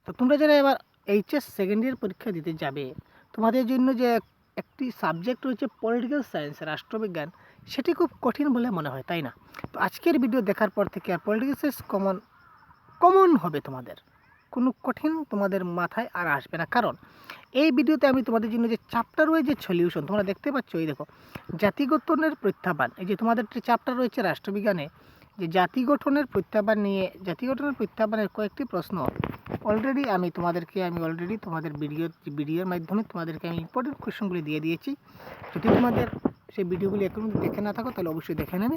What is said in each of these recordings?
তো তোমরা যারা এবার এইচএস সেকেন্ড ইয়ার পরীক্ষা দিতে যাবে, তোমাদের জন্য যে একটি সাবজেক্ট রয়েছে পলিটিক্যাল সায়েন্স, রাষ্ট্রবিজ্ঞান, সেটি খুব কঠিন বলে মনে হয়, তাই না? তো আজকের ভিডিও দেখার পর থেকে আর পলিটিক্যাল সায়েন্স কমন হবে, তোমাদের কোনো কঠিন তোমাদের মাথায় আর আসবে না। কারণ এই ভিডিওতে আমি তোমাদের জন্য যে চ্যাপ্টার রয়েছে সলিউশন, তোমরা দেখতে পাচ্ছ, এই দেখো জাতি গঠনের প্রত্যাহ্বান, এই যে তোমাদের একটি চ্যাপ্টার রয়েছে রাষ্ট্রবিজ্ঞানে যে জাতি গঠনের প্রত্যাহ্বান নিয়ে, জাতি গঠনের প্রত্যাহ্বানের কয়েকটি প্রশ্ন অলরেডি তোমাদের ভিডিওর মাধ্যমে তোমাদেরকে আমি ইম্পর্টেন্ট কোয়েশ্চনগুলি দিয়ে দিয়েছি। যদি তোমাদের সেই ভিডিওগুলি এখনও দেখে না থাকো তাহলে অবশ্যই দেখে নেবে।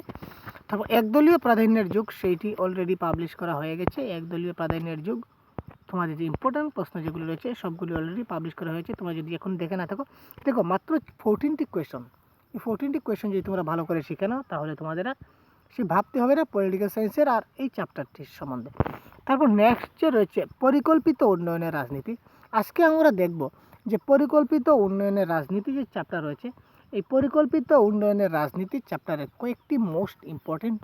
তারপর একদলীয় প্রাধান্যের যুগ, সেইটি অলরেডি পাবলিশ করা হয়ে গেছে। একদলীয় প্রাধান্যের যুগ, তোমাদের যে ইম্পর্টেন্ট প্রশ্ন যেগুলো রয়েছে সবগুলি অলরেডি পাবলিশ করা হয়েছে। তোমরা যদি এখন দেখে না থাকো, দেখো মাত্র 14টি কোয়েশ্চন। এই 14টি কোয়েশ্চন যদি তোমরা ভালো করে শিখে নাও তাহলে তোমাদের আর সে ভাবতে হবে না পলিটিক্যাল সায়েন্সের আর এই চ্যাপ্টারটির সম্বন্ধে। তারপর নেক্সট যে রয়েছে পরিকল্পিত উন্নয়নের রাজনীতি। আজকে আমরা দেখব যে পরিকল্পিত উন্নয়নের রাজনীতি যে চ্যাপ্টার রয়েছে, এই পরিকল্পিত উন্নয়নের রাজনীতির চ্যাপ্টারের কয়েকটি মোস্ট ইম্পর্টেন্ট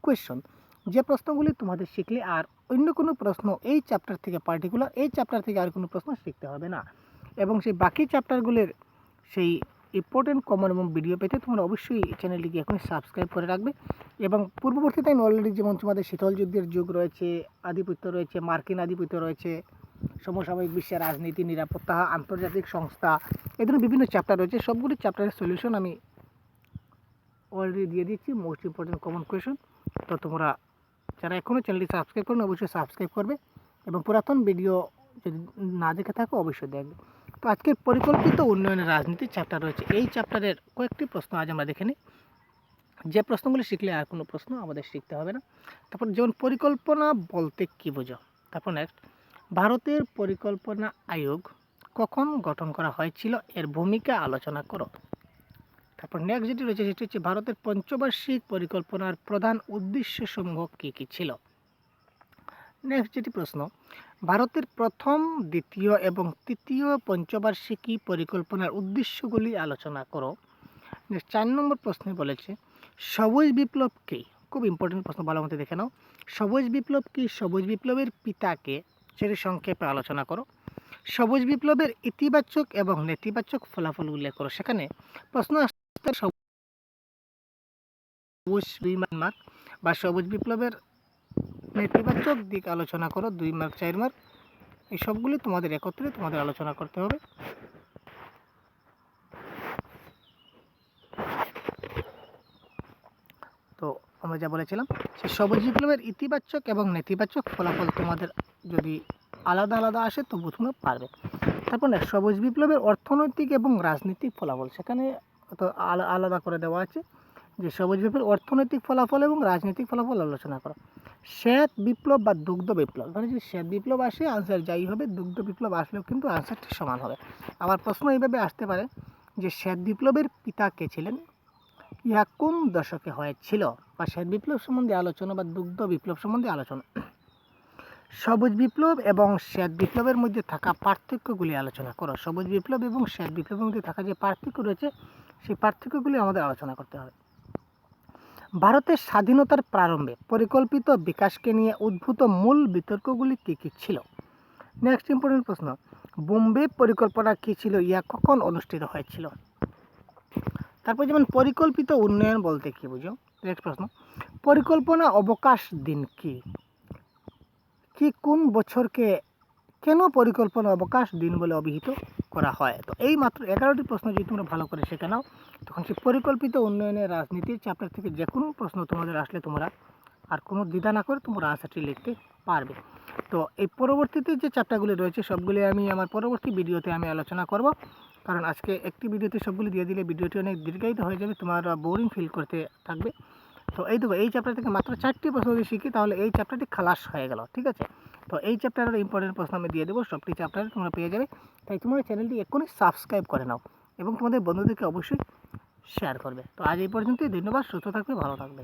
কোয়েশ্চন, যে প্রশ্নগুলি তোমাদের শিখলে আর অন্য কোনো প্রশ্ন এই চ্যাপ্টার থেকে পার্টিকুলার এই চ্যাপ্টার থেকে আর কোনো প্রশ্ন শিখতে হবে না। এবং সেই বাকি চ্যাপ্টারগুলির সেই ইম্পর্টেন্ট কমন এবং ভিডিও পেতে তোমরা অবশ্যই চ্যানেলটিকে এখন সাবস্ক্রাইব করে রাখবে। এবং পূর্ববর্তীতে আমি অলরেডি যেমন তোমাদের শীতল যুদ্ধের যুগ রয়েছে, আধিপত্য রয়েছে, মার্কিন আধিপত্য রয়েছে, সমসাময়িক বিশ্বের রাজনীতি, নিরাপত্তা, আন্তর্জাতিক সংস্থা, এই ধরনের বিভিন্ন চ্যাপ্টার রয়েছে, সবগুলি চ্যাপ্টারের সলিউশন আমি অলরেডি দিয়ে দিচ্ছি, মোস্ট ইম্পর্টেন্ট কমন কোয়েশ্চন। তো তোমরা যারা এখনও চ্যানেলটি সাবস্ক্রাইব করো অবশ্যই সাবস্ক্রাইব করবে এবং পুরাতন ভিডিও যদি না দেখে থাকো অবশ্যই দেখবে। তো আজকের পরিকল্পিত উন্নয়নের রাজনীতির চ্যাপ্টার রয়েছে, এই চ্যাপ্টারের কয়েকটি প্রশ্ন আজ আমরা দেখে নিই, যে প্রশ্নগুলি শিখলে আর কোনো প্রশ্ন আমাদের শিখতে হবে না। তারপর যেমন পরিকল্পনা বলতে কী বোঝো। তারপর নেক্সট, ভারতের পরিকল্পনা আয়োগ কখন গঠন করা হয়েছিল, এর ভূমিকা আলোচনা করো। তারপর নেক্সট যেটি রয়েছে সেটি হচ্ছে ভারতের পঞ্চবার্ষিক পরিকল্পনার প্রধান উদ্দেশ্যসমূহ কী কী ছিল। নেক্সট যেটি প্রশ্ন, ভারতের প্রথম, দ্বিতীয় এবং তৃতীয় পঞ্চবার্ষিকী পরিকল্পনার উদ্দেশ্যগুলি আলোচনা করো। নেক্সট 4 নম্বর প্রশ্নে বলেছে সবুজ বিপ্লব কী। খুব ইম্পর্টেন্ট প্রশ্ন, ভালো মতো দেখে নাও। সবুজ বিপ্লব কী, সবুজ বিপ্লবের পিতাকে, সেটি সংক্ষেপে আলোচনা করো। সবুজ বিপ্লবের ইতিবাচক এবং নেতিবাচক ফলাফল উল্লেখ করো। সেখানে প্রশ্ন আসতে সবুজ 2 মার্ক বা সবুজ বিপ্লবের নেতিবাচক দিক আলোচনা করো 2 মার্ক 4 মার্ক, এই সবগুলি তোমাদের একত্রে তোমাদের আলোচনা করতে হবে। তো আমরা যা বলেছিলাম সে সবুজ বিপ্লবের ইতিবাচক এবং নেতিবাচক ফলাফল তোমাদের যদি আলাদা আলাদা আসে তবু তোমরা পারবে। তারপর না সবুজ বিপ্লবের অর্থনৈতিক এবং রাজনৈতিক ফলাফল, সেখানে তো আলাদা করে দেওয়া আছে যে সবুজ বিপ্লবের অর্থনৈতিক ফলাফল এবং রাজনৈতিক ফলাফল আলোচনা করো। শ্বেত বিপ্লব বা দুগ্ধ বিপ্লব, মানে যদি শ্বেত বিপ্লব আসে আনসার যাই হবে, দুগ্ধ বিপ্লব আসলেও কিন্তু আনসারটি সমান হবে। আবার প্রশ্ন এইভাবে আসতে পারে যে শ্বেত বিপ্লবের পিতা কে ছিলেন, ইহা কোন দশকে হয়েছিল, বা শ্বেত বিপ্লব সম্বন্ধে আলোচনা বা দুগ্ধ বিপ্লব সম্বন্ধে আলোচনা। সবুজ বিপ্লব এবং শ্বেত বিপ্লবের মধ্যে থাকা পার্থক্যগুলি আলোচনা করো। সবুজ বিপ্লব এবং শ্বেত বিপ্লবের মধ্যে থাকা যে পার্থক্য রয়েছে সেই পার্থক্যগুলি আমাদের আলোচনা করতে হবে। ভারতের স্বাধীনতার প্রারম্ভে পরিকল্পিত বিকাশকে নিয়ে উদ্ভূত মূল বিতর্কগুলি কী কী ছিল। নেক্সট ইম্পর্টেন্ট প্রশ্ন, বোম্বে পরিকল্পনা কী ছিল, ইহা কখন অনুষ্ঠিত হয়েছিল। তারপর যেমন পরিকল্পিত উন্নয়ন বলতে কী বুঝো। নেক্সট প্রশ্ন, পরিকল্পনা অবকাশ দিন কি, কোন বছরকে কেন পরিকল্পনা অবকাশ দিন বলে অভিহিত করা হয়। তো এই মাত্র 11টি প্রশ্ন যদি তোমরা ভালো করে শিখে নাও তখন সেই পরিকল্পিত উন্নয়নের রাজনীতির চ্যাপ্টার থেকে যে কোনো প্রশ্ন তোমাদের আসলে তোমরা আর কোনো দ্বিধা না করে তোমরা আনসারটি লিখতে পারবে। তো এই পরবর্তীতে যে চ্যাপ্টারগুলি রয়েছে সবগুলি আমি আমার পরবর্তী ভিডিওতে আমি আলোচনা করব, কারণ আজকে একটি ভিডিওতে সবগুলি দিয়ে দিলে ভিডিওটি অনেক দীর্ঘায়িত হয়ে যাবে, তোমরা বোরিং ফিল করতে থাকবে। তো এই দেখো এই চ্যাপ্টার থেকে মাত্র 4টি প্রশ্ন যদি শিখি তাহলে এই চ্যাপ্টারটি খালাস হয়ে গেল, ঠিক আছে। তো এই চ্যাপ্টারের ইম্পর্টেন্ট প্রশ্ন আমি দিয়ে দেবো, সবটি চ্যাপ্টারে তোমরা পেয়ে যাবে। তাই তোমরা চ্যানেলটি এক্ষুনি সাবস্ক্রাইব করে নাও এবং তোমাদের বন্ধুদেরকে অবশ্যই শেয়ার করবে। তো আজ এই পর্যন্তই, ধন্যবাদ, সুস্থ থাকবে, ভালো থাকবে।